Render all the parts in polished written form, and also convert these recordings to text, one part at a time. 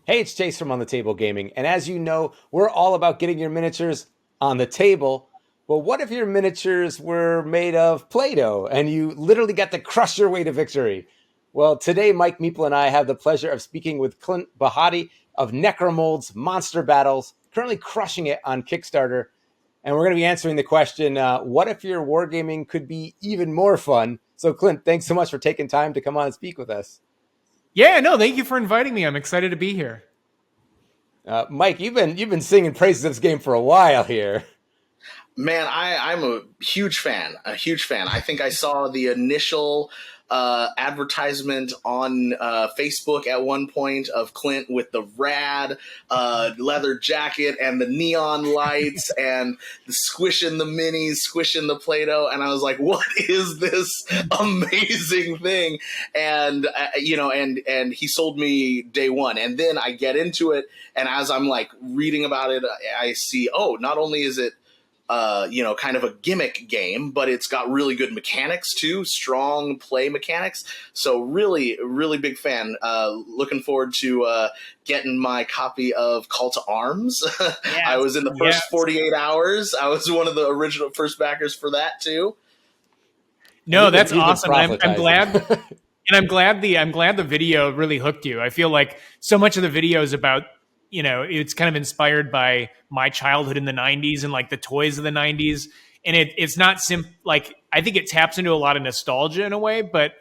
Hey, it's Chase from On the Table Gaming, and as you know, we're all about getting your miniatures on the table. But what if your miniatures were made of Play-Doh and you literally got to crush your way to victory? Well, today, Mike Meeple and I have the pleasure of speaking with Clint Bohaty of Necromolds Monster Battles, currently crushing it on Kickstarter. And we're going to be answering the question, what if your wargaming could be even more fun? So, Clint, thanks so much for taking time to come on and speak with us. Yeah, no, thank you for inviting me. I'm excited to be here. Mike, you've been singing praises of this game for a while here. Man, I'm a huge fan. A huge fan. I think I saw the initial advertisement on Facebook at one point of Clint with the rad leather jacket and the neon lights and the squishing the minis, squishing the Play-Doh, and I was like, "What is this amazing thing?" And and he sold me day one, and then I get into it, and as I'm like reading about it, I see, oh, not only is it kind of a gimmick game, but it's got really good mechanics too, strong play mechanics. So really, really big fan. Looking forward to getting my copy of Call to Arms. Yes, I was in the first 48 hours. I was one of the original first backers for that too. No, that's awesome. I'm glad. And I'm glad the video really hooked you. I feel like so much of the video is about, it's kind of inspired by my childhood in the 90s and like the toys of the 90s. And it's not like, I think it taps into a lot of nostalgia in a way, but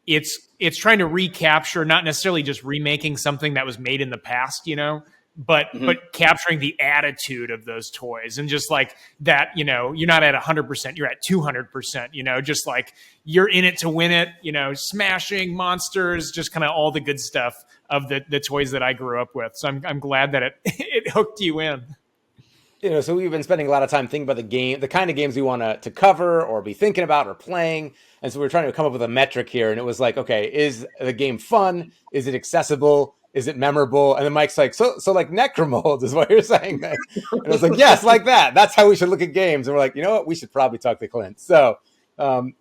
it's trying to recapture, not necessarily just remaking something that was made in the past, but capturing the attitude of those toys and just like that, you're not at 100%, you're at 200%, just like you're in it to win it, smashing monsters, just kind of all the good stuff of the toys that I grew up with. So I'm glad that it hooked you in. So we've been spending a lot of time thinking about the kind of games we want to cover or be thinking about or playing. And so we're trying to come up with a metric here. And it was like, okay, is the game fun? Is it accessible? Is it memorable? And then Mike's like, so like Necromolds is what you're saying. And I was like, yes, like that. That's how we should look at games. And we're like, you know what? We should probably talk to Clint. So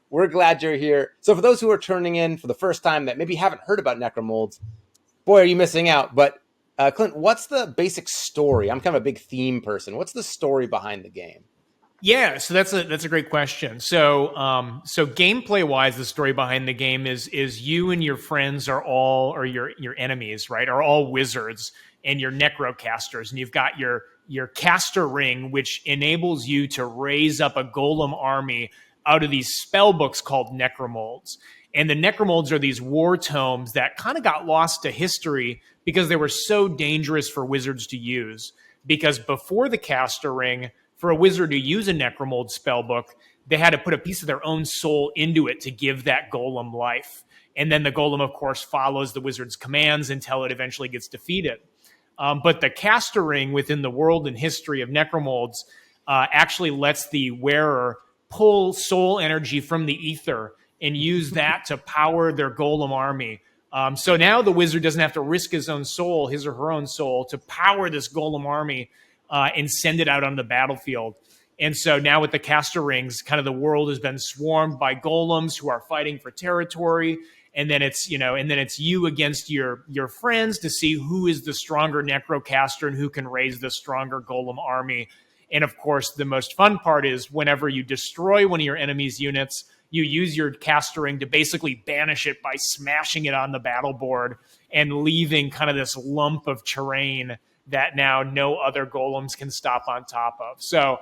we're glad you're here. So for those who are turning in for the first time that maybe haven't heard about Necromolds, boy, are you missing out. But Clint, what's the basic story? I'm kind of a big theme person. What's the story behind the game? Yeah, so that's a great question. So gameplay wise, the story behind the game is you and your friends or your enemies, right, are all wizards and you're necrocasters, and you've got your caster ring, which enables you to raise up a golem army out of these spell books called Necromolds. And the Necromolds are these war tomes that kind of got lost to history because they were so dangerous for wizards to use. Because before the caster ring, for a wizard to use a Necromold spellbook, they had to put a piece of their own soul into it to give that golem life. And then the golem, of course, follows the wizard's commands until it eventually gets defeated. But the caster ring within the world and history of Necromolds actually lets the wearer pull soul energy from the ether and use that to power their golem army. So now the wizard doesn't have to risk his own soul, his or her own soul, to power this golem army and send it out on the battlefield. And so now with the caster rings, kind of the world has been swarmed by golems who are fighting for territory. And then it's you against your friends to see who is the stronger necrocaster and who can raise the stronger golem army. And of course, the most fun part is whenever you destroy one of your enemy's units, you use your caster ring to basically banish it by smashing it on the battle board and leaving kind of this lump of terrain that now no other golems can stop on top of. So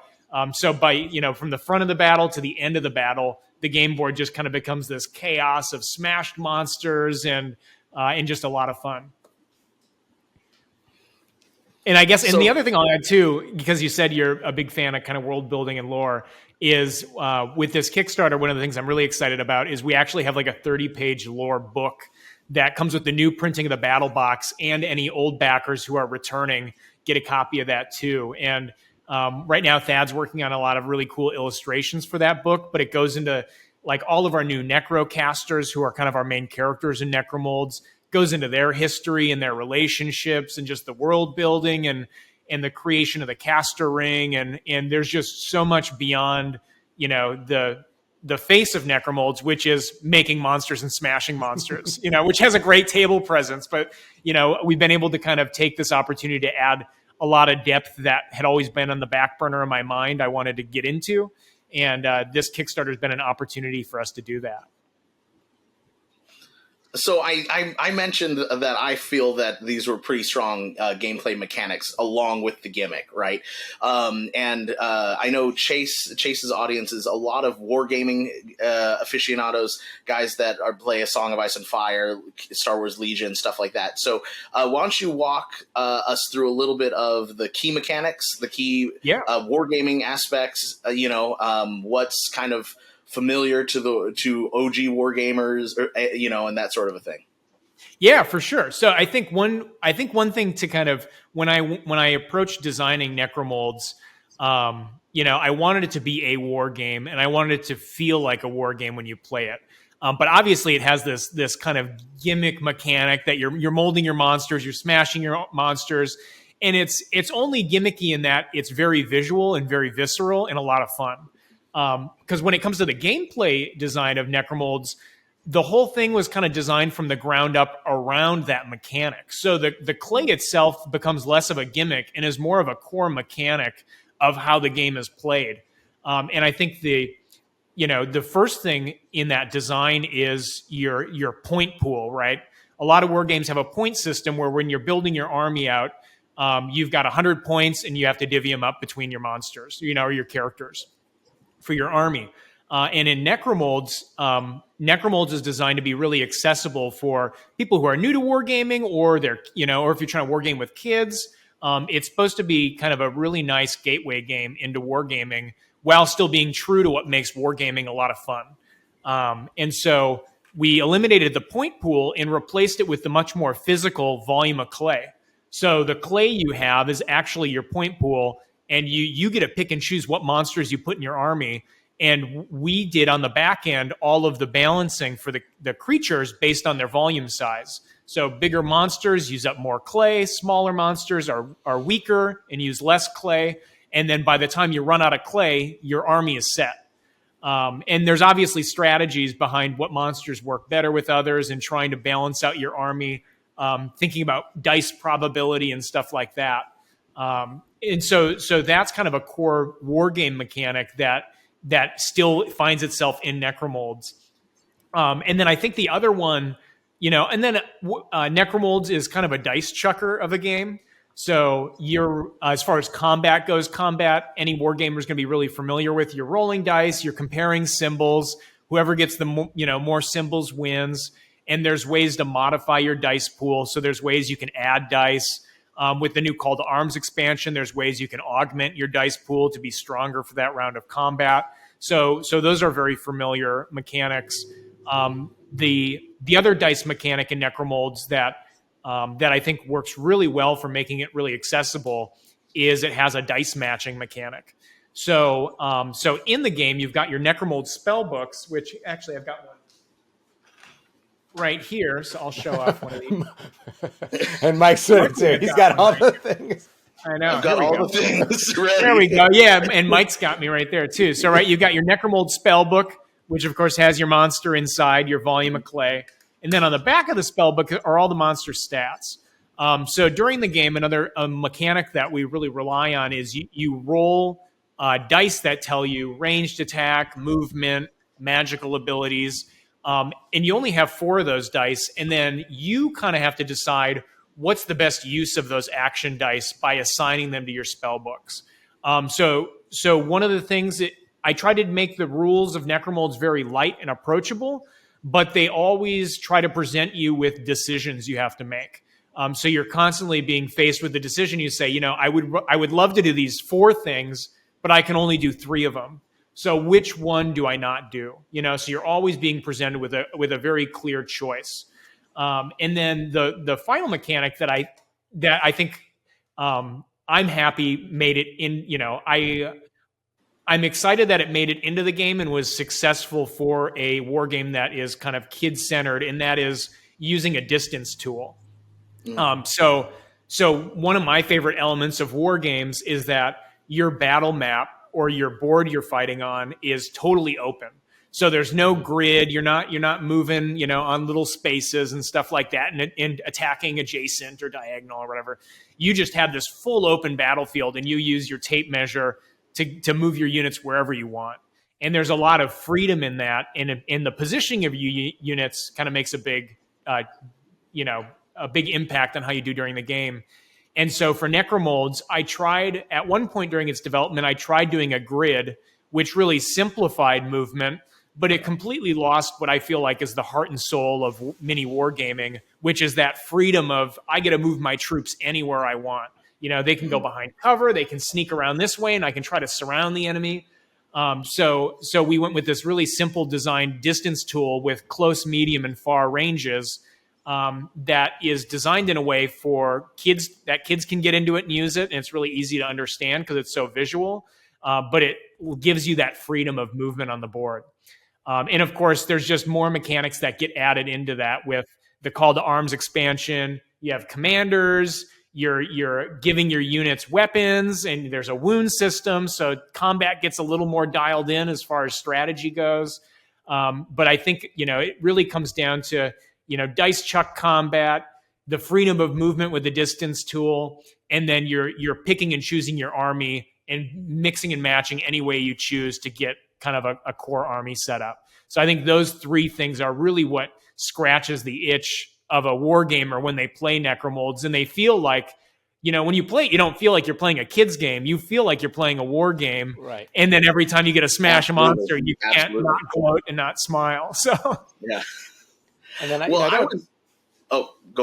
by, from the front of the battle to the end of the battle, the game board just kind of becomes this chaos of smashed monsters and just a lot of fun. And I guess, and the other thing I'll add too, because you said you're a big fan of kind of world building and lore, is with this Kickstarter, one of the things I'm really excited about is we actually have like a 30-page lore book that comes with the new printing of the battle box, and any old backers who are returning get a copy of that too. And right now, Thad's working on a lot of really cool illustrations for that book, but it goes into like all of our new necrocasters who are kind of our main characters in Necromolds, goes into their history and their relationships and just the world building and the creation of the caster ring. And there's just so much beyond, the the face of Necromolds, which is making monsters and smashing monsters, which has a great table presence. But, we've been able to kind of take this opportunity to add a lot of depth that had always been on the back burner of my mind I wanted to get into. And this Kickstarter has been an opportunity for us to do that. So I mentioned that I feel that these were pretty strong gameplay mechanics along with the gimmick, right? And I know Chase's audience is a lot of wargaming aficionados, guys that play A Song of Ice and Fire, Star Wars Legion, stuff like that. So why don't you walk us through a little bit of the key mechanics, the key wargaming aspects, what's kind of familiar to OG wargamers, and that sort of a thing. Yeah, for sure. So I think one thing to kind of when I approached designing Necromolds, I wanted it to be a war game, and I wanted it to feel like a war game when you play it. But obviously, it has this kind of gimmick mechanic that you're molding your monsters, you're smashing your monsters, and it's only gimmicky in that it's very visual and very visceral and a lot of fun. Because when it comes to the gameplay design of Necromolds, the whole thing was kind of designed from the ground up around that mechanic. So the clay itself becomes less of a gimmick and is more of a core mechanic of how the game is played. And I think the first thing in that design is your point pool, right? A lot of war games have a point system where when you're building your army out, you've got 100 points and you have to divvy them up between your monsters, or your characters for your army. And in Necromolds, Necromolds is designed to be really accessible for people who are new to wargaming, or or if you're trying to wargame with kids. It's supposed to be kind of a really nice gateway game into wargaming while still being true to what makes wargaming a lot of fun. And so we eliminated the point pool and replaced it with the much more physical volume of clay. So the clay you have is actually your point pool, and you get to pick and choose what monsters you put in your army. And we did on the back end all of the balancing for the creatures based on their volume size. So bigger monsters use up more clay, smaller monsters are weaker and use less clay. And then by the time you run out of clay, your army is set. And there's obviously strategies behind what monsters work better with others and trying to balance out your army, thinking about dice probability and stuff like that. And so that's kind of a core war game mechanic that still finds itself in Necromolds. And then I think the other one, Necromolds is kind of a dice chucker of a game. So you're, as far as combat goes, any war gamer is going to be really familiar with. You're rolling dice, you're comparing symbols. Whoever gets the more symbols wins. And there's ways to modify your dice pool. So there's ways you can add dice. With the new Call to Arms expansion, there's ways you can augment your dice pool to be stronger for that round of combat. So those are very familiar mechanics. The other dice mechanic in Necromolds that I think works really well for making it really accessible is it has a dice matching mechanic. So in the game, you've got your Necromolds spell books, which actually I've got one right here, so I'll show off one of these. And Mike's doing too. He's got all the things. I know. I've got all the things ready. There we go. Yeah, and Mike's got me right there too. So you've got your Necromolds spell book, which of course has your monster inside, your volume of clay. And then on the back of the spell book are all the monster stats. So during the game, another mechanic that we really rely on is you roll dice that tell you ranged attack, movement, magical abilities. And you only have 4 of those dice, and then you kind of have to decide what's the best use of those action dice by assigning them to your spell books. So one of the things that I try to make the rules of Necromolds very light and approachable, but they always try to present you with decisions you have to make. So you're constantly being faced with the decision. You say, I would love to do these 4 things, but I can only do 3 of them. So which one do I not do? So you're always being presented with a very clear choice. And then the final mechanic that I think I'm happy made it in. I'm excited that it made it into the game and was successful for a war game that is kind of kid centered, and that is using a distance tool. So one of my favorite elements of war games is that your battle map or your board you're fighting on is totally open. So there's no grid. You're not moving, on little spaces and stuff like that, and attacking adjacent or diagonal or whatever. You just have this full open battlefield, and you use your tape measure to move your units wherever you want. And there's a lot of freedom in that, and in the positioning of your units kind of makes a big impact on how you do during the game. And so for Necromolds, I tried at one point during its development, I tried doing a grid, which really simplified movement, but it completely lost what I feel like is the heart and soul of mini wargaming, which is that freedom of, I get to move my troops anywhere I want. They can go behind cover, they can sneak around this way, and I can try to surround the enemy. So we went with this really simple design distance tool with close, medium, and far ranges that is designed in a way for kids can get into it and use it, and it's really easy to understand because it's so visual, but it gives you that freedom of movement on the board. And of course, there's just more mechanics that get added into that with the call to arms expansion. You have commanders, you're giving your units weapons, and there's a wound system, so combat gets a little more dialed in as far as strategy goes. But I think, it really comes down to, dice chuck combat, the freedom of movement with the distance tool, and then you're picking and choosing your army and mixing and matching any way you choose to get kind of a core army set up. So I think those three things are really what scratches the itch of a wargamer when they play Necromolds, and they feel like, when you play it, you don't feel like you're playing a kid's game. You feel like you're playing a war game. Right. And then every time you get a smash Absolutely. monster, you can't not gloat and not smile. So Yeah. And then Go for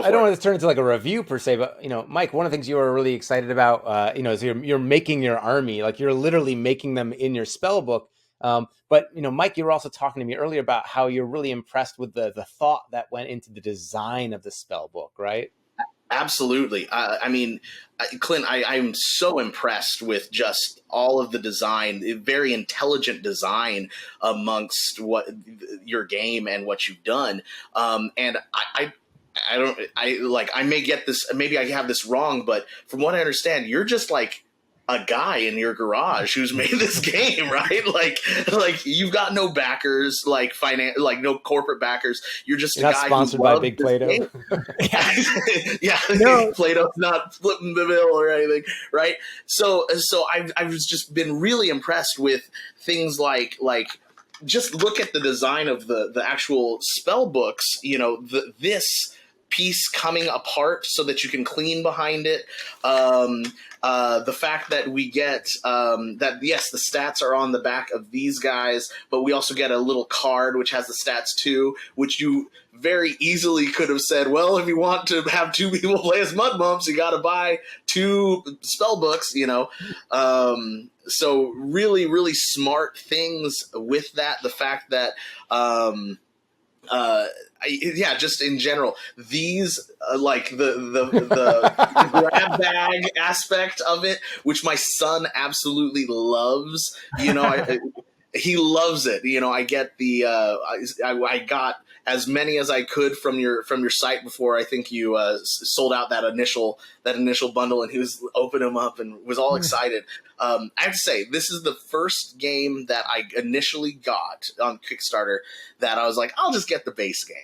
I don't it. want to turn into like a review per se, but Mike, one of the things you were really excited about, is you're making your army, like you're literally making them in your spell book. But Mike, you were also talking to me earlier about how you're really impressed with the thought that went into the design of the spell book, right? Absolutely. Clint, I'm so impressed with just all of the design, very intelligent design amongst what your game and what you've done. And I may get this, maybe I have this wrong, but from what I understand, you're just like a guy in your garage who's made this game, right? Like you've got no backers, like no corporate backers. You're just You're a not guy sponsored who by loves Big this Play-Doh. game. Yeah, No. Play-Doh's not flipping the bill or anything, right? So I've just been really impressed with things like just look at the design of the actual spell books. This piece coming apart so that you can clean behind it. The fact that we get that, yes, the stats are on the back of these guys, but we also get a little card which has the stats too, which you very easily could have said, well, if you want to have two people play as mud mumps, you got to buy two spell books, so really, really smart things with that. The fact that just in general, these like the grab bag aspect of it, which my son absolutely loves. He loves it. I get the I got as many as I could from your site before I think you sold out that initial bundle, and he was opening them up and was all excited. I have to say, this is the first game that I initially got on Kickstarter that I was like, I'll just get the base game.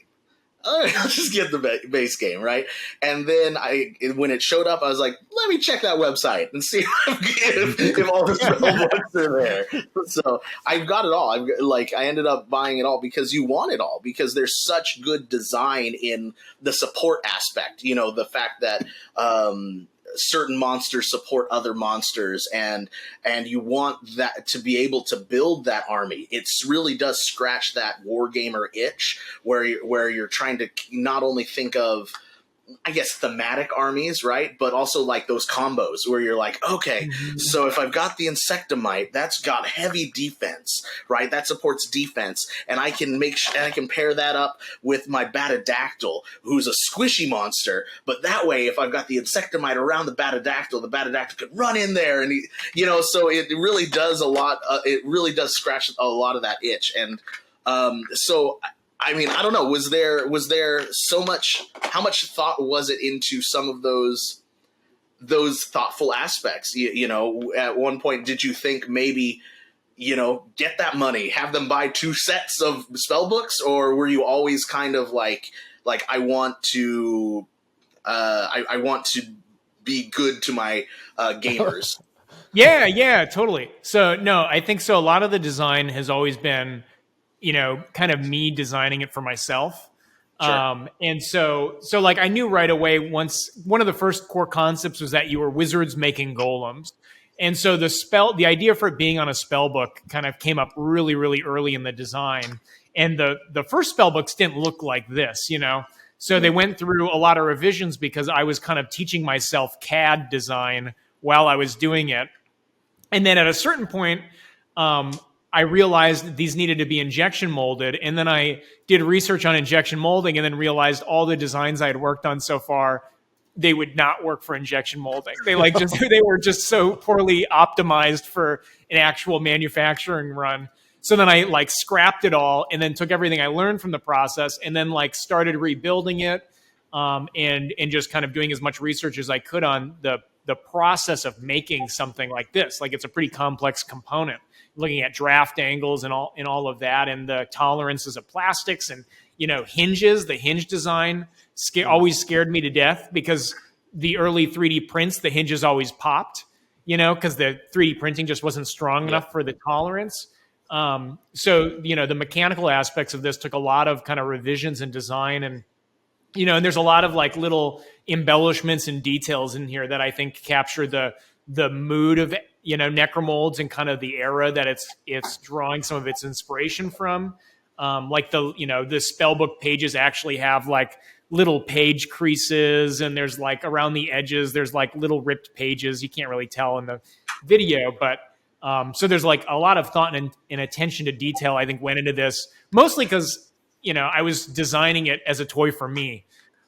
I'll just get the base game, right? And then when it showed up, I was like, let me check that website and see if all the spell books are there. So I've got it all. I ended up buying it all because you want it all, because there's such good design in the support aspect. The fact that certain monsters support other monsters, and you want that to be able to build that army. It really does scratch that wargamer itch where you're trying to not only think of, I guess, thematic armies, right? But also like those combos where you're like, okay, so if I've got the Insectomite, that's got heavy defense, right? That supports defense. And I can I can pair that up with my Batadactyl, who's a squishy monster. But that way, if I've got the Insectomite around the Batadactyl could run in there. And so it really does a lot. It really does scratch a lot of that itch. And so I don't know. Was there so much? How much thought was it into some of those thoughtful aspects? At one point, did you think maybe get that money, have them buy 2 sets of spell books, or were you always kind of like I want to I want to be good to my gamers? Yeah, totally. So no, I think so. A lot of the design has always been, kind of me designing it for myself. Sure. And so like I knew right away, once one of the first core concepts was that you were wizards making golems. And so the idea for it being on a spell book kind of came up really, really early in the design. And the first spell books didn't look like this, So they went through a lot of revisions because I was kind of teaching myself CAD design while I was doing it. And then at a certain point, I realized these needed to be injection molded. And then I did research on injection molding and then realized all the designs I had worked on so far, they would not work for injection molding. They were just so poorly optimized for an actual manufacturing run. So then I scrapped it all and then took everything I learned from the process and then started rebuilding it, and just kind of doing as much research as I could on the process of making something like this. It's a pretty complex component, looking at draft angles and all of that, and the tolerances of plastics and hinges. The hinge design always scared me to death because the early 3D prints, the hinges always popped, because the 3D printing just wasn't strong enough for the tolerance. So the mechanical aspects of this took a lot of kind of revisions and design, and and there's a lot of little embellishments and details in here that I think capture the mood of Necromolds and kind of the era that it's drawing some of its inspiration from. The spellbook pages actually have little page creases, and there's around the edges there's little ripped pages. You can't really tell in the video, but so there's a lot of thought and attention to detail I think went into this, mostly because I was designing it as a toy for me,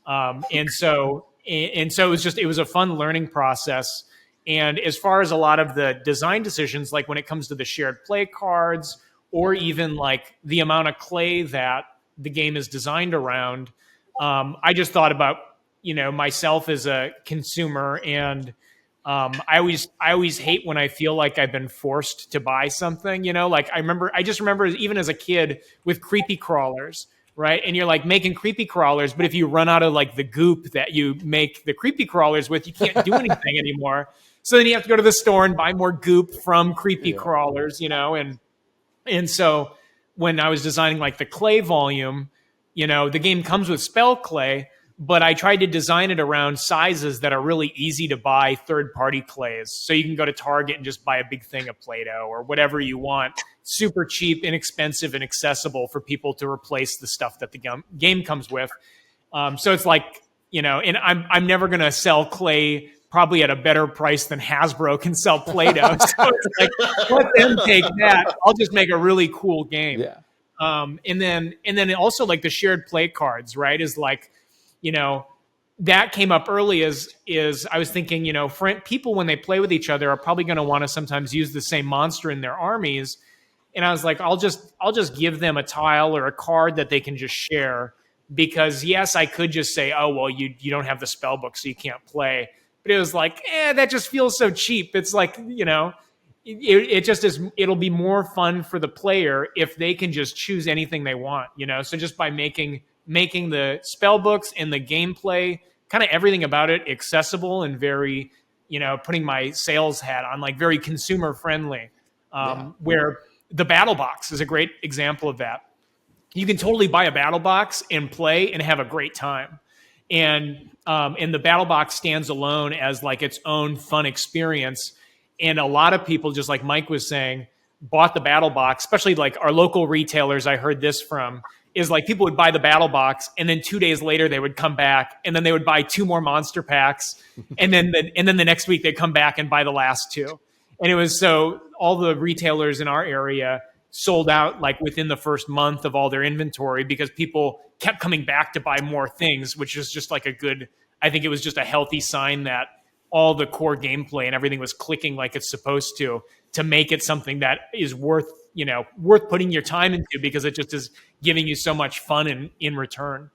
and so it was a fun learning process. And as far as a lot of the design decisions, when it comes to the shared play cards, or even the amount of clay that the game is designed around, I just thought about myself as a consumer, and I always hate when I feel like I've been forced to buy something. I just remember even as a kid with creepy crawlers, right? And you're making creepy crawlers, but if you run out of the goop that you make the creepy crawlers with, you can't do anything anymore. So then you have to go to the store and buy more goop from creepy crawlers, and so when I was designing the clay volume, the game comes with spell clay, but I tried to design it around sizes that are really easy to buy third-party clays. So you can go to Target and just buy a big thing of Play-Doh or whatever you want. Super cheap, inexpensive, and accessible for people to replace the stuff that the game comes with. So it's and I'm never going to sell clay probably at a better price than Hasbro can sell Play-Doh. So it's let them take that. I'll just make a really cool game. Yeah. And then also the shared play cards, right? Is that came up early is I was thinking, people when they play with each other are probably going to want to sometimes use the same monster in their armies. And I was I'll just give them a tile or a card that they can just share, because yes, I could just say, oh, well, you don't have the spell book, so you can't play. But it was that just feels so cheap. It's it just is. It'll be more fun for the player if they can just choose anything they want, So just by making the spell books and the gameplay, kind of everything about it accessible and very, putting my sales hat on, very consumer friendly. Where the battle box is a great example of that. You can totally buy a battle box and play and have a great time. And the battle box stands alone as its own fun experience. And a lot of people, just like Mike was saying, bought the battle box, especially our local retailers. I heard this from is people would buy the battle box, and then 2 days later they would come back, and then they would buy 2 more monster packs, and then the next week they'd come back and buy the last 2. And it was so all the retailers in our area sold out within the first month of all their inventory, because people kept coming back to buy more things, which is just I think it was just a healthy sign that all the core gameplay and everything was clicking like it's supposed to make it something that is worth putting your time into, because it just is giving you so much fun in return.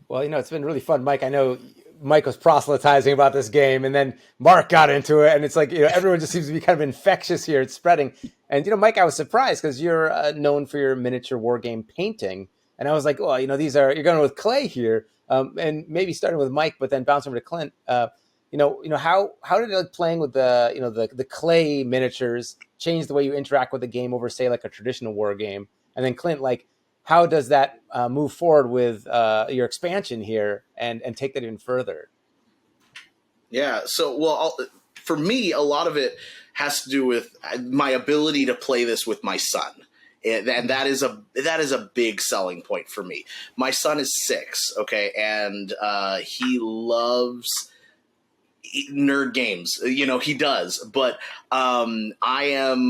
Well, it's been really fun, Mike. I know Mike was proselytizing about this game, and then Mark got into it, and it's like, everyone just seems to be kind of infectious here. It's spreading. And, Mike, I was surprised because you're known for your miniature war game painting. And I was like, well, you're going with clay here, and maybe starting with Mike, but then bouncing over to Clint. How did like playing with the clay miniatures change the way you interact with the game over, say, like a traditional war game? And then Clint, like, how does that move forward with your expansion here and take that even further? Yeah. So, well, for me, a lot of it has to do with my ability to play this with my son. And that is a big selling point for me. My son is 6, okay, and he loves nerd games. He does, but I am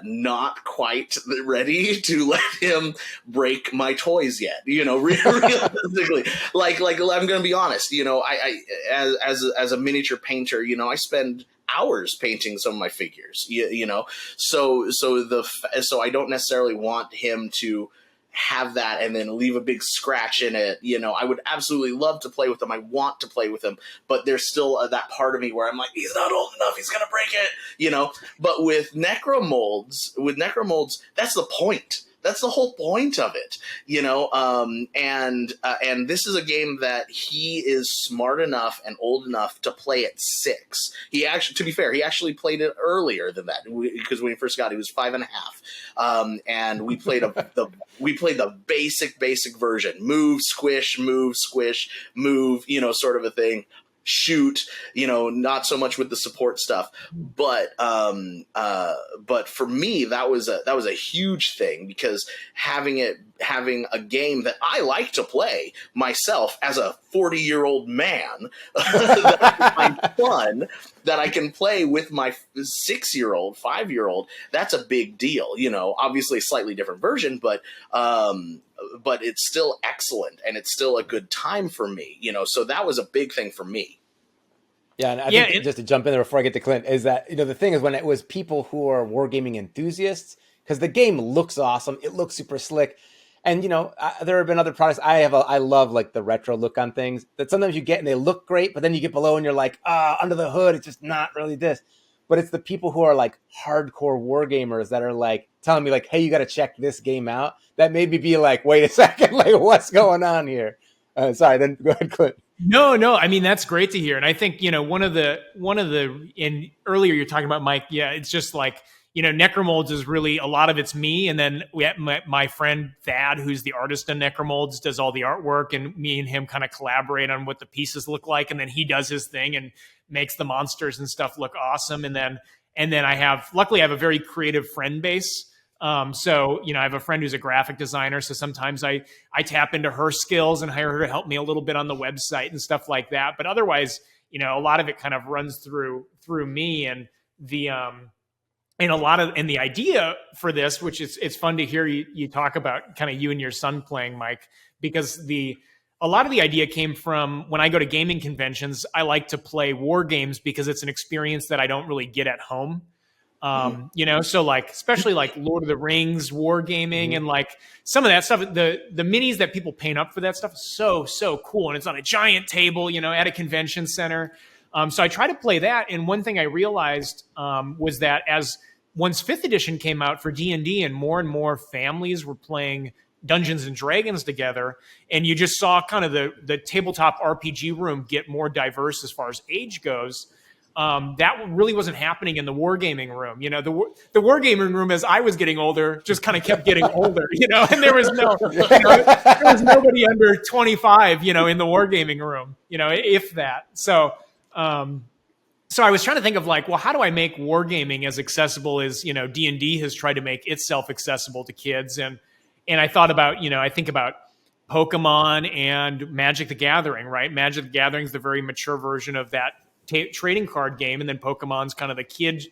not quite ready to let him break my toys yet. Realistically, like I'm going to be honest. I as a miniature painter, I spend hours painting some of my figures, so I don't necessarily want him to have that and then leave a big scratch in it. I would absolutely love to play with him. I want to play with him, but there's still that part of me where I'm like, he's not old enough, he's gonna break it, but with Necromolds, that's the point. That's the whole point of it, and this is a game that he is smart enough and old enough to play at 6. He actually, to be fair, he actually played it earlier than that, because when he first got it, he was 5.5. And we played the basic version: move, squish, move, sort of a thing. Shoot, not so much with the support stuff, but for me that was a huge thing, because having a game that I like to play myself as a 40-year-old man that I find fun, that I can play with my 6-year-old, 5-year-old, that's a big deal. Obviously a slightly different version, but it's still excellent, and it's still a good time for me, so that was a big thing for me. Yeah, and I think just to jump in there before I get to Clint, is that, the thing is, when it was people who are wargaming enthusiasts, because the game looks awesome, it looks super slick, and, there have been other products. I love like the retro look on things that sometimes you get and they look great, but then you get below and you're like, under the hood, it's just not really this. But it's the people who are like hardcore wargamers that are like telling me like, hey, you got to check this game out. That made me be like, wait a second, like what's going on here? Sorry, then go ahead, Clint. No. I mean, that's great to hear. And I think, one of the, and earlier you're talking about Mike. Yeah. It's just like, Necromolds is really, a lot of it's me. And then we have my friend Thad, who's the artist on Necromolds, does all the artwork, and me and him kind of collaborate on what the pieces look like. And then he does his thing and makes the monsters and stuff look awesome. And then luckily I have a very creative friend base. So, I have a friend who's a graphic designer. So sometimes I tap into her skills and hire her to help me a little bit on the website and stuff like that. But otherwise, a lot of it kind of runs through me, and the idea for this, which it's fun to hear you talk about kind of you and your son playing, Mike, because a lot of the idea came from when I go to gaming conventions. I like to play war games because it's an experience that I don't really get at home. So like, especially like Lord of the Rings, wargaming, and like some of that stuff, the minis that people paint up for that stuff is so cool. And it's on a giant table, at a convention center. So I try to play that. And one thing I realized was that once 5th edition came out for D&D, and more families were playing Dungeons and Dragons together, and you just saw kind of the tabletop RPG room get more diverse as far as age goes. That really wasn't happening in the wargaming room. The wargaming room, as I was getting older, just kind of kept getting older, and there was nobody under 25, in the wargaming room, if that. So I was trying to think of like, well, how do I make wargaming as accessible as, D&D has tried to make itself accessible to kids? And I thought about, I think about Pokemon and Magic the Gathering, right? Magic the Gathering is the very mature version of that trading card game, and then Pokemon's kind of the kid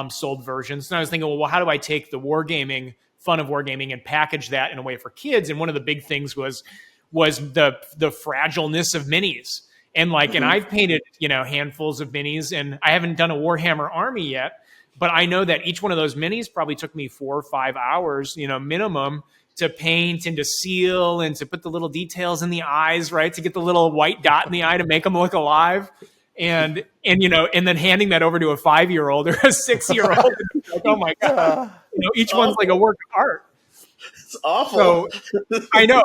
sold versions. And I was thinking, well, how do I take the wargaming fun of wargaming and package that in a way for kids? And one of the big things was the fragileness of minis. And like, and I've painted, handfuls of minis, and I haven't done a Warhammer army yet, but I know that each one of those minis probably took me 4 or 5 hours, minimum, to paint and to seal and to put the little details in the eyes, right? To get the little white dot in the eye to make them look alive. And and then handing that over to a 5-year-old or a 6-year-old. Like, oh my God. Each one's like a work of art. It's awful. So I know.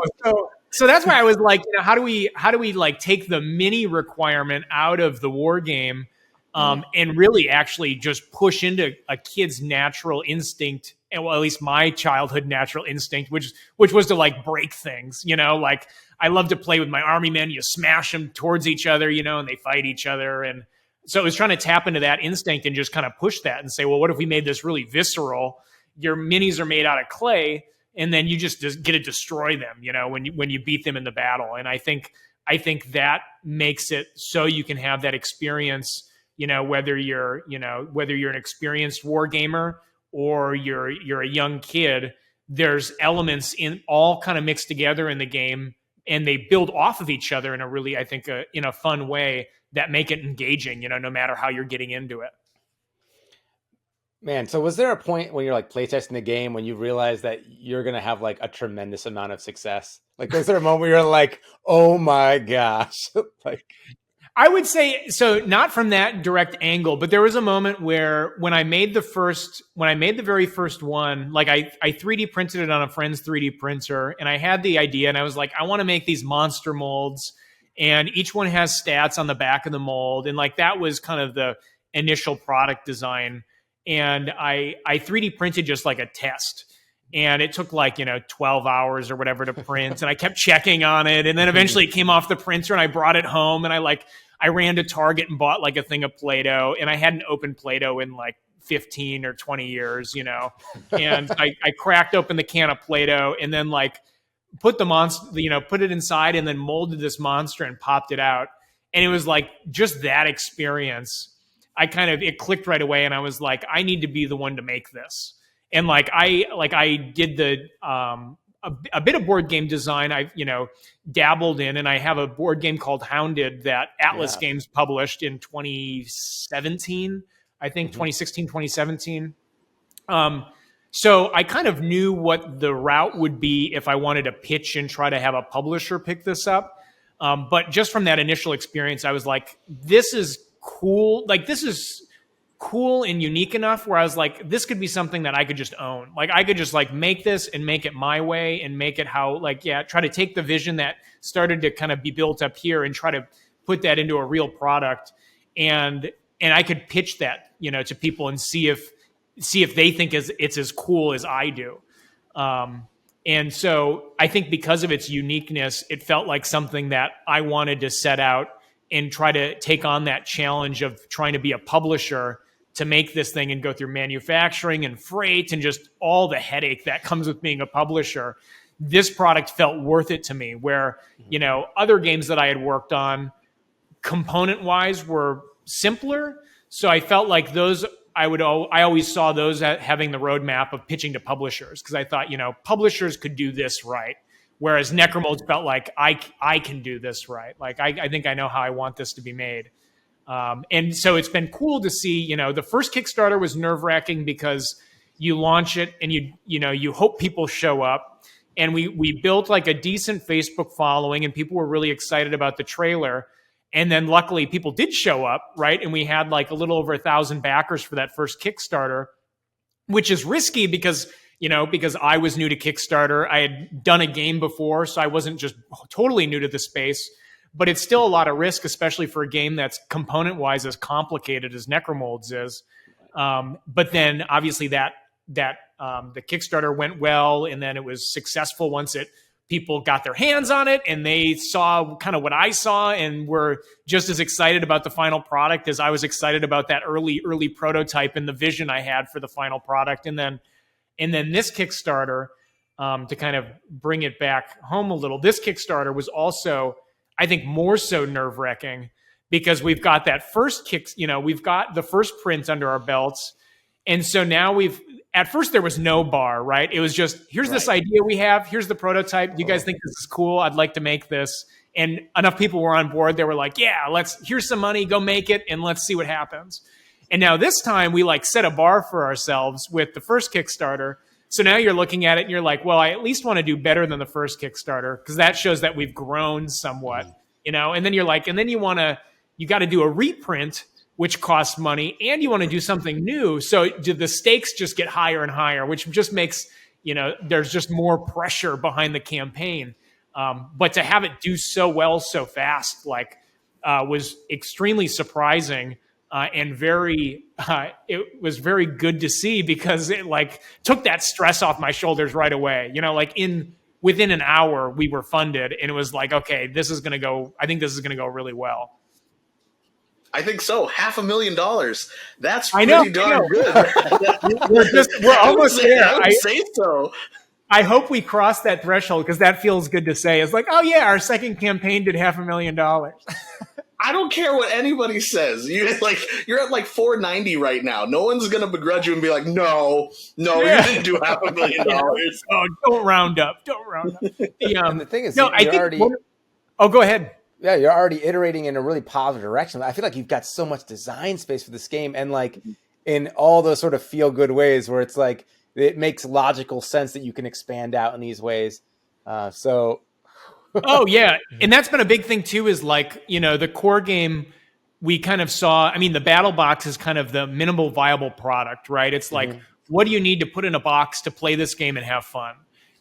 So that's why I was like, how do we like take the mini requirement out of the war game, and really actually just push into a kid's natural instinct, and well, at least my childhood natural instinct, which was to like break things, like I love to play with my army men. You smash them towards each other, and they fight each other. And so it was trying to tap into that instinct and just kind of push that and say, well, what if we made this really visceral? Your minis are made out of clay, and then you just get to destroy them, when you beat them in the battle. And I think that makes it so you can have that experience, whether you're an experienced war gamer or you're a young kid. There's elements in all kind of mixed together in the game, and they build off of each other in a really, I think, in a fun way that make it engaging, no matter how you're getting into it. Man, so was there a point when you're like playtesting the game when you realized that you're going to have like a tremendous amount of success? Like, was there a moment where you're like, oh my gosh? Like, I would say, so not from that direct angle, but there was a moment where when I made the very first one, like I 3D printed it on a friend's 3D printer, and I had the idea, and I was like, I want to make these monster molds, and each one has stats on the back of the mold. And like, that was kind of the initial product design. And I 3D printed just like a test. And it took like, 12 hours or whatever to print. And I kept checking on it. And then eventually it came off the printer, and I brought it home, and I ran to Target and bought like a thing of Play-Doh. And I hadn't opened Play-Doh in like 15 or 20 years, and I cracked open the can of Play-Doh and then like put the monster, put it inside and then molded this monster and popped it out. And it was like just that experience. It clicked right away, and I was like, I need to be the one to make this. And I did the a bit of board game design. I dabbled in, and I have a board game called Hounded that Atlas Games published in 2017. I think 2016, 2017. So I kind of knew what the route would be if I wanted to pitch and try to have a publisher pick this up. But just from that initial experience, I was like, this is cool. Like, this is cool and unique enough where I was like, this could be something that I could just own. Like, I could just like make this and make it my way and make it how, try to take the vision that started to kind of be built up here and try to put that into a real product. And I could pitch that, to people and see if they think it's as cool as I do. And so I think because of its uniqueness, it felt like something that I wanted to set out and try to take on that challenge of trying to be a publisher to make this thing and go through manufacturing and freight and just all the headache that comes with being a publisher. This product felt worth it to me, where, other games that I had worked on component wise were simpler. So I felt like those, I always saw those having the roadmap of pitching to publishers, because I thought, publishers could do this right. Whereas Necromolds felt like I can do this right. Like, I think I know how I want this to be made. And so it's been cool to see, the first Kickstarter was nerve-wracking because you launch it and you hope people show up. And we built like a decent Facebook following, and people were really excited about the trailer. And then luckily people did show up, right? And we had like a little over 1,000 backers for that first Kickstarter, which is risky because I was new to Kickstarter. I had done a game before, so I wasn't just totally new to the space. But it's still a lot of risk, especially for a game that's component-wise as complicated as Necromolds is. But then obviously the Kickstarter went well, and then it was successful once people got their hands on it and they saw kind of what I saw and were just as excited about the final product as I was excited about that early prototype and the vision I had for the final product. And then this Kickstarter, to kind of bring it back home a little, this Kickstarter was also, I think, more so nerve-wracking because we've got that first we've got the first print under our belts. And so now at first there was no bar, right? It was just, here's this idea we have, here's the prototype. Do you guys think this is cool? I'd like to make this. And enough people were on board. They were like, yeah, here's some money, go make it, and let's see what happens. And now this time we set a bar for ourselves with the first Kickstarter, So now you're looking at it and you're like, well, I at least want to do better than the first Kickstarter because that shows that we've grown somewhat, and then you're like, and then you got to do a reprint, which costs money, and you want to do something new. So the stakes just get higher and higher, which just makes, there's just more pressure behind the campaign. But to have it do so well so fast, was extremely surprising and it was very good to see because it took that stress off my shoulders right away. Within an hour we were funded, and it was like, okay, I think this is going to go really well. I think so. $500,000. That's pretty darn good. we're almost there. I would say so. I hope we cross that threshold because that feels good to say. It's like, oh yeah, our second campaign did $500,000. I don't care what anybody says. You're at like 490 right now. No one's gonna begrudge you and be like, no, you didn't do $500,000. Oh, don't round up. And the thing is, go ahead. Yeah, you're already iterating in a really positive direction. I feel like you've got so much design space for this game, and in all those sort of feel good ways where it's like it makes logical sense that you can expand out in these ways. Oh yeah, and that's been a big thing too. Is the core game we kind of saw. I mean, the battle box is kind of the minimal viable product, right? It's like, what do you need to put in a box to play this game and have fun?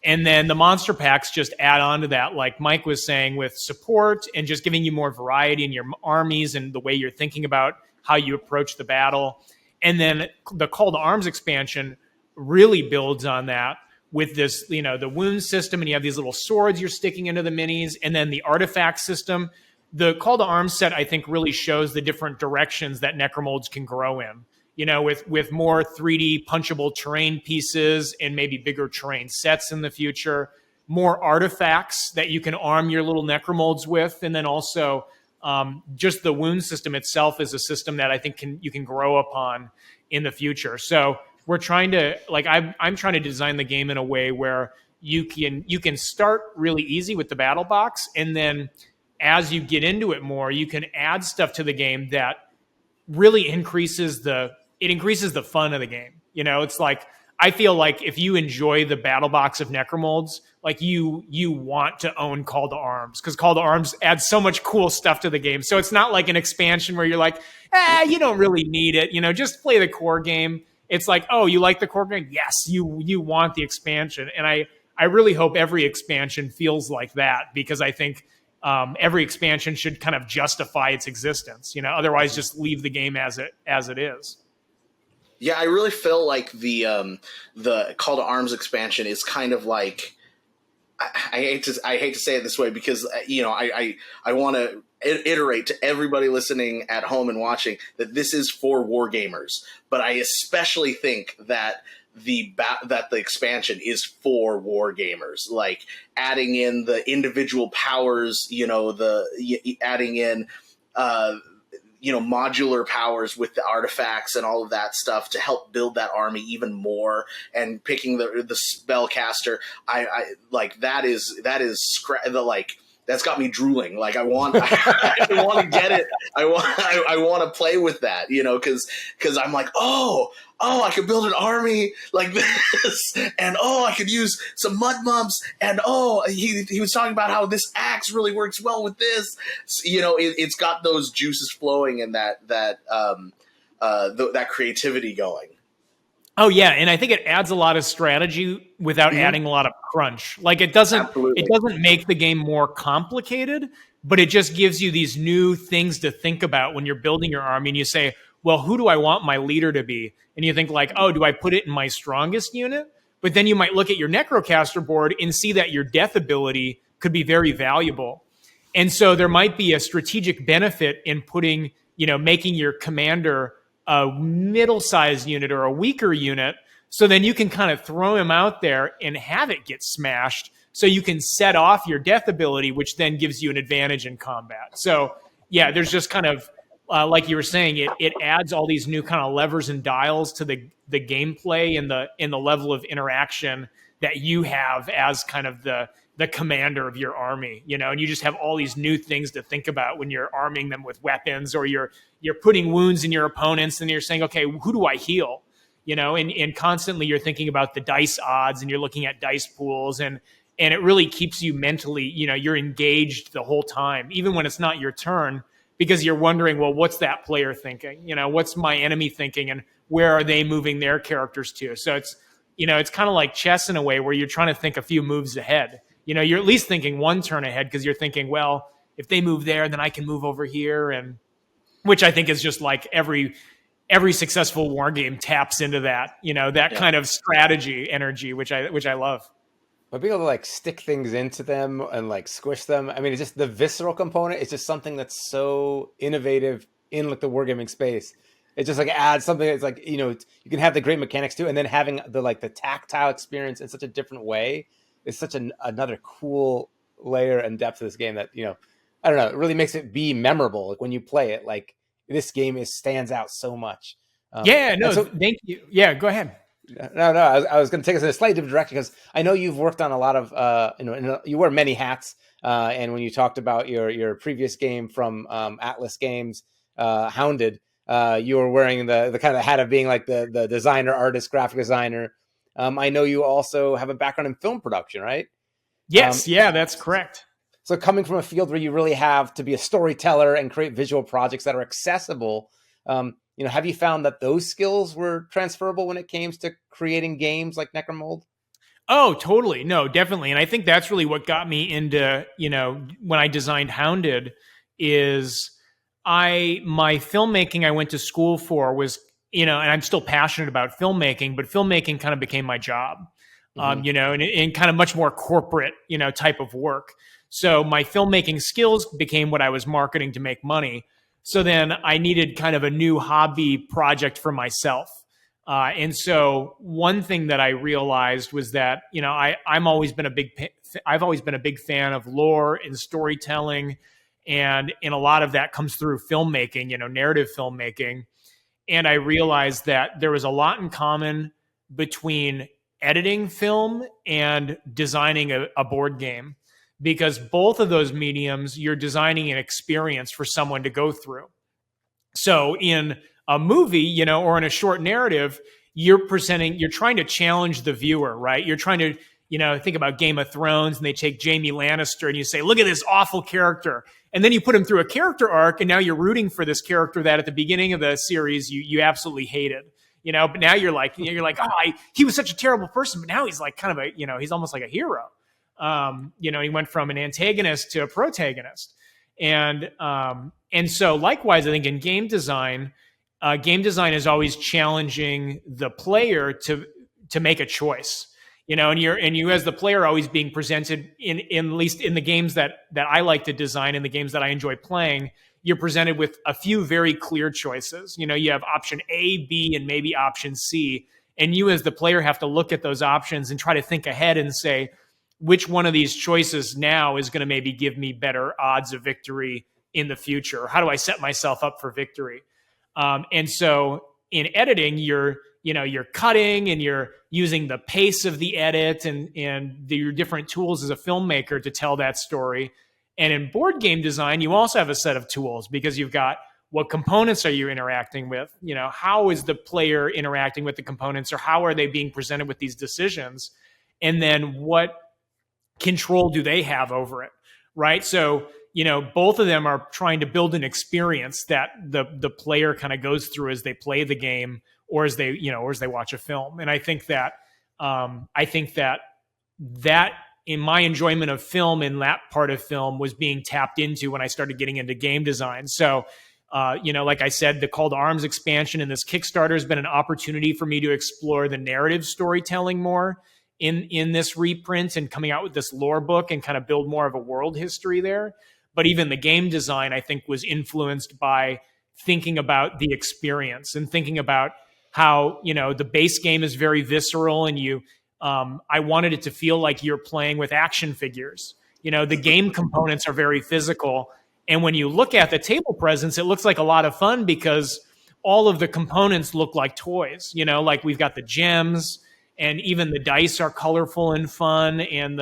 And then the monster packs just add on to that, like Mike was saying, with support and just giving you more variety in your armies and the way you're thinking about how you approach the battle. And then the Call to Arms expansion really builds on that with this, the wound system, and you have these little swords you're sticking into the minis, and then the artifact system. The Call to Arms set, I think, really shows the different directions that Necromolds can grow in. With more 3D punchable terrain pieces and maybe bigger terrain sets in the future, more artifacts that you can arm your little Necromolds with, and then also just the wound system itself is a system that I think you can grow upon in the future. So we're trying to I'm trying to design the game in a way where you can start really easy with the battle box, and then as you get into it more, you can add stuff to the game that really increases the fun of the game. It's like, I feel like if you enjoy the battle box of Necromolds, you want to own Call to Arms, because Call to Arms adds so much cool stuff to the game. So it's not like an expansion where you're like, you don't really need it. Just play the core game. It's like, oh, you like the core game? Yes, you want the expansion. And I really hope every expansion feels like that, because I think every expansion should kind of justify its existence. Otherwise just leave the game as it is. Yeah, I really feel like the Call to Arms expansion is kind of like, I hate to say it this way, because I want to iterate to everybody listening at home and watching that this is for Wargamers, but I especially think that the expansion is for Wargamers, like adding in the individual powers, adding in modular powers with the artifacts and all of that stuff to help build that army even more, and picking the spellcaster. I like that is that's got me drooling. Like I want I want to get it. I want to play with that, because I'm like, oh, I could build an army like this, and I could use some mud mumps, and he was talking about how this axe really works well with this. So, it's got those juices flowing and that creativity going. Oh yeah, and I think it adds a lot of strategy without adding a lot of crunch. Like it doesn't make the game more complicated, but it just gives you these new things to think about when you're building your army, and you say, well, who do I want my leader to be? And you think like, do I put it in my strongest unit? But then you might look at your Necrocaster board and see that your death ability could be very valuable. And so there might be a strategic benefit in putting, making your commander a middle-sized unit or a weaker unit, so then you can kind of throw him out there and have it get smashed, so you can set off your death ability, which then gives you an advantage in combat. So yeah, there's just kind of, like you were saying, it adds all these new kind of levers and dials to the gameplay and the level of interaction that you have as kind of the commander of your army, and you just have all these new things to think about when you're arming them with weapons, or you're putting wounds in your opponents, and you're saying, okay, who do I heal? and constantly you're thinking about the dice odds and you're looking at dice pools, and it really keeps you mentally, you're engaged the whole time, even when it's not your turn, because you're wondering, well, what's that player thinking? What's my enemy thinking, and where are they moving their characters to? So it's kind of like chess in a way, where you're trying to think a few moves ahead. You're at least thinking one turn ahead, because you're thinking, well, if they move there, then I can move over here, and which I think is just like every successful war game taps into that, kind of strategy energy, which I love. But being able to like stick things into them and like squish them, I mean, it's just the visceral component. It's just something that's so innovative in like the wargaming space. It just like adds something. It's like, you can have the great mechanics too, and then having the tactile experience in such a different way is such another cool layer and depth of this game that, I don't know, it really makes it be memorable. Like when you play it, like this game stands out so much. Thank you. Yeah, go ahead. No, I was going to take us in a slightly different direction, because I know you've worked on a lot of, you wear many hats. And when you talked about your previous game from Atlas Games, Hounded, you were wearing the kind of hat of being like the designer, artist, graphic designer. I know you also have a background in film production, right? Yes, that's correct. So coming from a field where you really have to be a storyteller and create visual projects that are accessible, have you found that those skills were transferable when it came to creating games like Necromold? Oh, totally. No, definitely. And I think that's really what got me into, when I designed Hounded, is my filmmaking I went to school for was, and I'm still passionate about filmmaking, but filmmaking kind of became my job, and kind of much more corporate, type of work. So my filmmaking skills became what I was marketing to make money. So then I needed kind of a new hobby project for myself. And so one thing that I realized was that, I've always been a big fan of lore and storytelling. And a lot of that comes through filmmaking, narrative filmmaking. And I realized that there was a lot in common between editing film and designing a board game, because both of those mediums, you're designing an experience for someone to go through. So in a movie, or in a short narrative, you're trying to challenge the viewer, right? You're trying to, think about Game of Thrones, and they take Jaime Lannister and you say, look at this awful character. And then you put him through a character arc, and now you're rooting for this character that at the beginning of the series, you absolutely hated. But now you're like, he was such a terrible person, but now he's like kind of he's almost like a hero. He went from an antagonist to a protagonist. And so likewise, I think in game design is always challenging the player to make a choice, and you as the player always being presented in at least in the games that I like to design and the games that I enjoy playing, you're presented with a few very clear choices. You have option A, B, and maybe option C. And you as the player have to look at those options and try to think ahead and say, which one of these choices now is going to maybe give me better odds of victory in the future? How do I set myself up for victory? And so in editing, you're cutting and you're using the pace of the edit and your different tools as a filmmaker to tell that story. And in board game design, you also have a set of tools, because you've got what components are you interacting with? How is the player interacting with the components, or how are they being presented with these decisions? And then what control do they have over it, right? So, both of them are trying to build an experience that the player kind of goes through as they play the game, or as they watch a film. And I think that in my enjoyment of film, in that part of film, was being tapped into when I started getting into game design. So, like I said, the Call to Arms expansion in this Kickstarter has been an opportunity for me to explore the narrative storytelling more in this reprint, and coming out with this lore book and kind of build more of a world history there. But even the game design, I think, was influenced by thinking about the experience and thinking about how, the base game is very visceral, and I wanted it to feel like you're playing with action figures. The game components are very physical. And when you look at the table presence, it looks like a lot of fun, because all of the components look like toys. Like we've got the gems, and even the dice are colorful and fun, and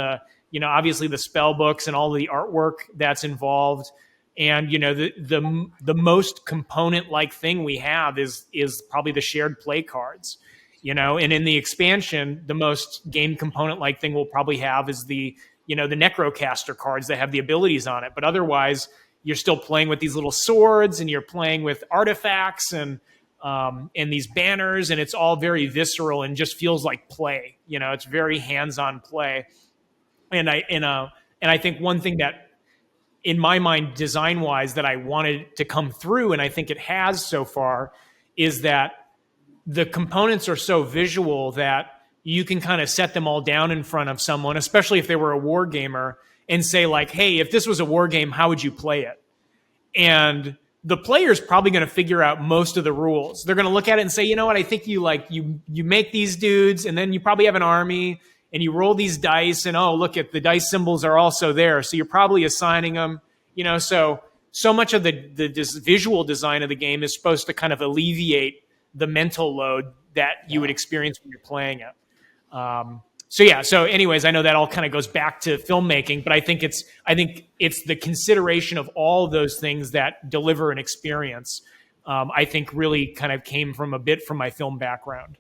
obviously the spell books and all the artwork that's involved. And the most component like thing we have is probably the shared play cards. And in the expansion, the most game component like thing we'll probably have is the Necrocaster cards that have the abilities on it. But otherwise, you're still playing with these little swords, and you're playing with artifacts and these banners, and it's all very visceral and just feels like play. It's very hands-on play. And I think one thing that, in my mind, design-wise, that I wanted to come through, and I think it has so far, is that the components are so visual that you can kind of set them all down in front of someone, especially if they were a war gamer, and say like, hey, if this was a war game, how would you play it? And the player's probably going to figure out most of the rules. They're going to look at it and say, you know what, I think you make these dudes, and then you probably have an army, and you roll these dice, and look at the dice symbols are also there. So you're probably assigning them, so much of the visual design of the game is supposed to kind of alleviate the mental load that you would experience when you're playing it. So anyways, I know that all kind of goes back to filmmaking, but I think it's the consideration of all those things that deliver an experience. I think really kind of came from a bit from my film background.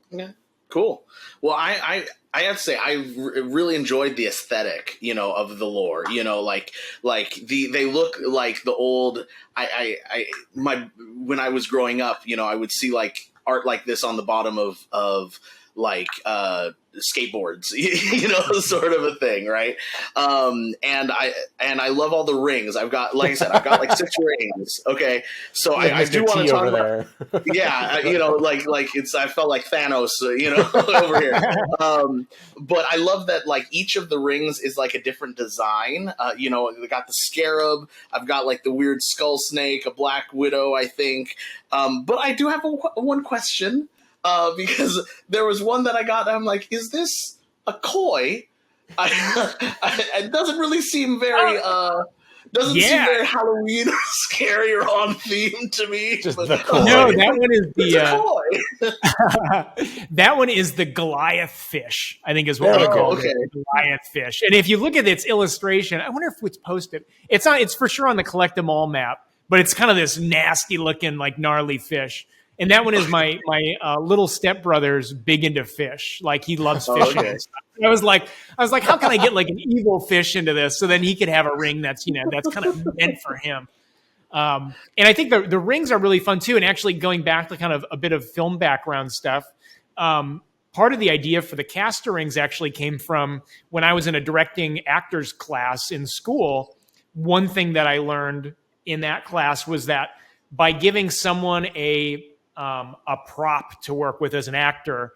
Yeah. Cool. Well, I have to say I really enjoyed the aesthetic, of the lore. They look like the old. When I was growing up, I would see like art like this on the bottom of like skateboards, sort of a thing, right? And I love all the rings. I've got, like I said, like 6 rings. Okay, so I do want to talk about. Yeah, I felt like Thanos, over here. But I love that like each of the rings is like a different design. They got the scarab. I've got like the weird skull snake, a black widow, I think. But I do have one question. Because there was one that I got, and I'm like, is this a koi? It doesn't really seem very, seem very Halloween or scary or on theme to me. Just but, the koi. No, that one is that one is the Goliath fish, I think is what we call it. The Goliath fish. And if you look at its illustration, I wonder if it's posted. It's for sure on the Collect 'Em All map, but it's kind of this nasty looking, like gnarly fish. And that one is my little stepbrother's big into fish. Like he loves fishing. Okay. I was like, how can I get like an evil fish into this so then he could have a ring that's kind of meant for him. And I think the rings are really fun too. And actually going back to kind of a bit of film background stuff, part of the idea for the caster rings actually came from when I was in a directing actors class in school. One thing that I learned in that class was that by giving someone a prop to work with as an actor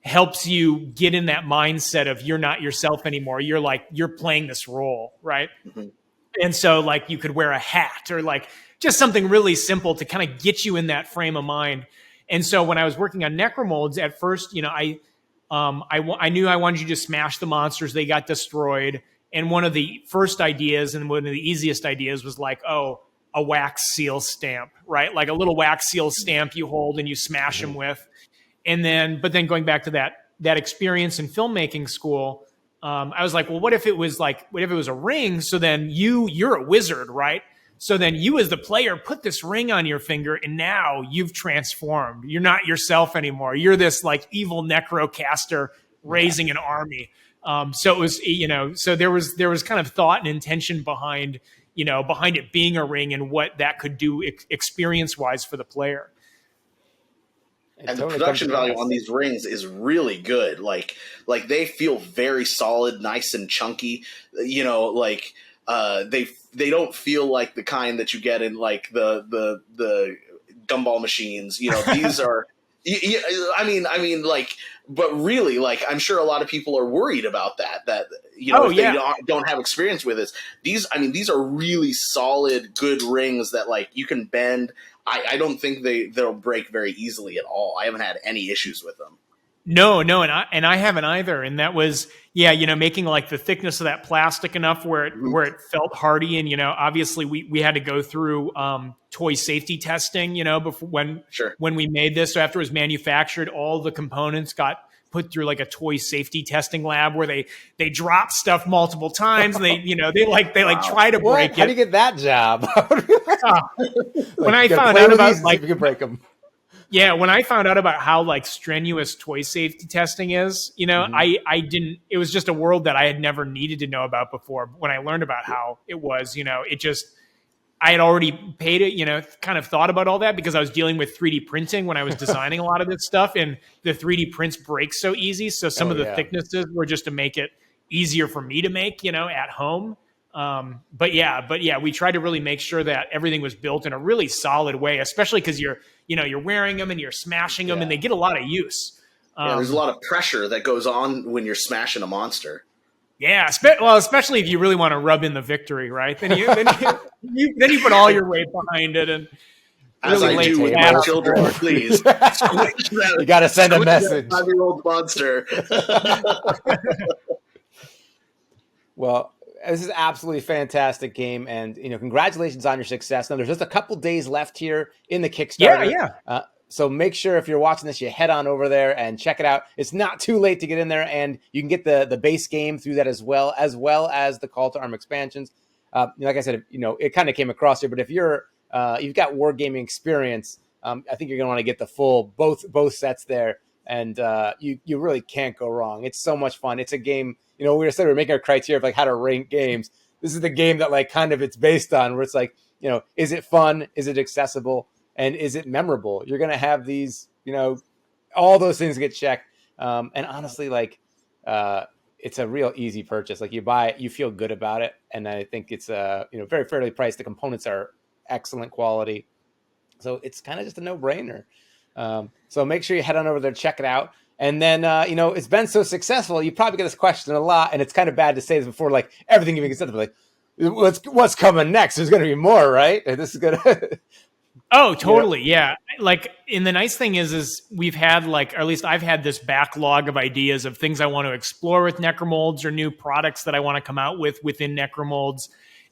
helps you get in that mindset of you're not yourself anymore. You're playing this role, right? Mm-hmm. And so like you could wear a hat or like just something really simple to kind of get you in that frame of mind. And so when I was working on Necromolds at first, I knew I wanted you to smash the monsters. They got destroyed. And one of the first ideas and one of the easiest ideas was like, a wax seal stamp, right? Like a little wax seal stamp you hold and you smash them with. But then going back to that experience in filmmaking school, I was like, well, what if it was a ring? So then you're a wizard, right? So then you as the player put this ring on your finger and now you've transformed. You're not yourself anymore. You're this like evil necrocaster raising an army. So it was, so there was kind of thought and intention behind it being a ring and what that could do experience-wise for the player. And the production value on these rings is really good. Like they feel very solid, nice and chunky. They don't feel like the kind that you get in like the gumball machines. These are. But really, like, I'm sure a lot of people are worried about that if they don't have experience with this. These are really solid, good rings that like you can bend. I don't think they'll break very easily at all. I haven't had any issues with them. No, and I haven't either. And that was, making like the thickness of that plastic enough where it felt hardy. And obviously we had to go through toy safety testing, before when we made this. So after it was manufactured, all the components got put through like a toy safety testing lab where they drop stuff multiple times and they try to break it. How do you get that job? When I found out about if you can break them. Yeah, when I found out about how like strenuous toy safety testing is, I didn't. It was just a world that I had never needed to know about before. When I learned about how it was, I had already paid it, kind of thought about all that because I was dealing with 3D printing when I was designing a lot of this stuff, and the 3D prints break so easy. So some of the thicknesses were just to make it easier for me to make, at home. But yeah, we tried to really make sure that everything was built in a really solid way, especially because you're wearing them and you're smashing them and they get a lot of use. There's a lot of pressure that goes on when you're smashing a monster. Yeah, especially if you really want to rub in the victory, right? Then you put all your weight behind it and as I do with my children, please. You got to send a message. 5-year-old monster. Well, this is absolutely fantastic game, and congratulations on your success. Now, there's just a couple days left here in the Kickstarter. Yeah. So make sure if you're watching this, you head on over there and check it out. It's not too late to get in there, and you can get the base game through that as well as the Call to Arm expansions. Like I said, it kind of came across here, but if you've got wargaming experience, I think you're going to want to get the full both sets there, and you really can't go wrong. It's so much fun. It's a game. We were making our criteria of like how to rank games. This is the game that like kind of it's based on, where it's like, is it fun? Is it accessible? And is it memorable? You're going to have these, all those things get checked. And honestly, like, it's a real easy purchase. Like you buy it, you feel good about it. And I think it's, very fairly priced. The components are excellent quality. So it's kind of just a no-brainer. So make sure you head on over there, check it out. And then, it's been so successful. You probably get this question a lot, and it's kind of bad to say this before, like everything even gets said, like, what's coming next? There's going to be more, right? And this is going to. Oh, totally. Yeah. Like, and the nice thing is we've had or at least I've had this backlog of ideas of things I want to explore with Necromolds or new products that I want to come out with within Necromolds.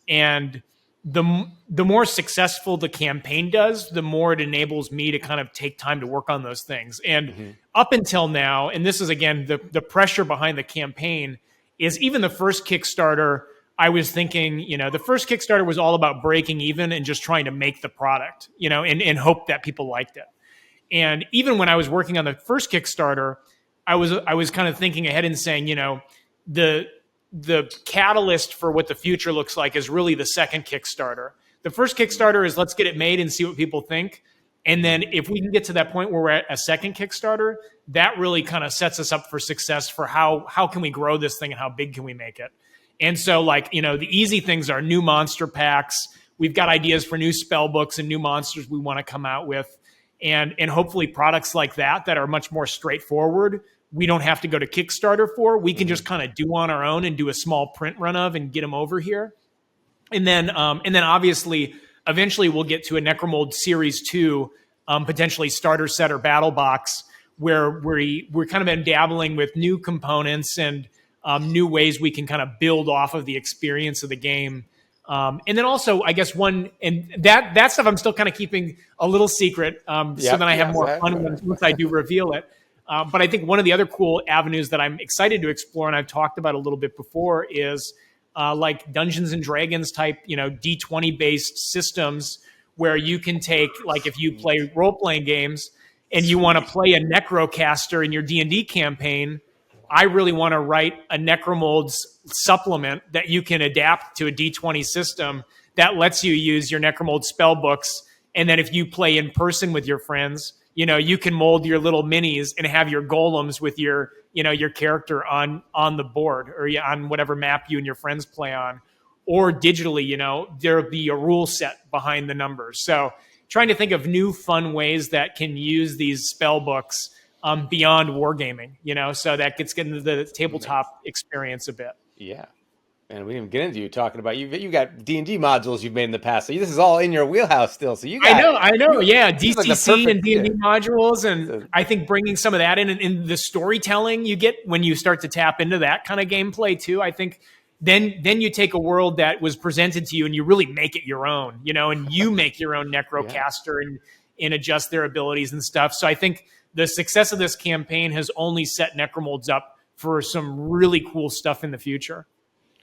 And the more successful the campaign does, the more it enables me to kind of take time to work on those things. And up until now, and this is again, the pressure behind the campaign is even the first Kickstarter, I was thinking, the first Kickstarter was all about breaking even and just trying to make the product, and hope that people liked it. And even when I was working on the first Kickstarter, I was kind of thinking ahead and saying, the catalyst for what the future looks like is really the second Kickstarter. The first Kickstarter is let's get it made and see what people think. And then if we can get to that point where we're at a second Kickstarter, that really kind of sets us up for success for how can we grow this thing and how big can we make it. And so the easy things are new monster packs. We've got ideas for new spell books and new monsters we want to come out with. And hopefully products like that are much more straightforward. We don't have to go to Kickstarter for. We can just kind of do on our own and do a small print run of and get them over here. And then obviously, eventually we'll get to a Necromolds Series 2, potentially starter set or battle box, where we're kind of been dabbling with new components and new ways we can kind of build off of the experience of the game. And then also, I guess that stuff I'm still kind of keeping a little secret, so then I have more fun once I do reveal it. But I think one of the other cool avenues that I'm excited to explore, and I've talked about a little bit before, is like Dungeons and Dragons type, D20 based systems where you can take, like if you play role-playing games and you want to play a Necrocaster in your D&D campaign, I really want to write a Necromolds supplement that you can adapt to a D20 system that lets you use your Necromolds spell books. And then if you play in person with your friends, you can mold your little minis and have your golems with your character on the board or on whatever map you and your friends play on. Or digitally, there'll be a rule set behind the numbers. So trying to think of new fun ways that can use these spell books beyond wargaming, so that gets into the tabletop experience a bit. Yeah. And we didn't get into you talking about you got D&D modules you've made in the past. So this is all in your wheelhouse still. So you got I know. Yeah, DCC and D&D modules, and I think bringing some of that in the storytelling you get when you start to tap into that kind of gameplay too. I think then you take a world that was presented to you and you really make it your own, and you make your own Necrocaster and adjust their abilities and stuff. So I think the success of this campaign has only set Necromolds up for some really cool stuff in the future.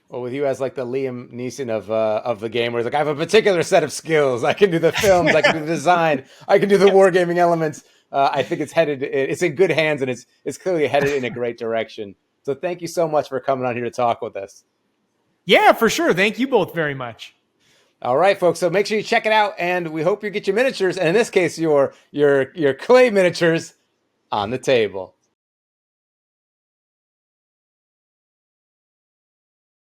Well, with you as like the Liam Neeson of the game, where it's like I have a particular set of skills. I can do the films, I can do the design, I can do the wargaming elements. I think it's in good hands, and it's clearly headed in a great direction. So thank you so much for coming on here to talk with us. Yeah, for sure. Thank you both very much. All right, folks. So make sure you check it out, and we hope you get your miniatures, and in this case, your clay miniatures on the table.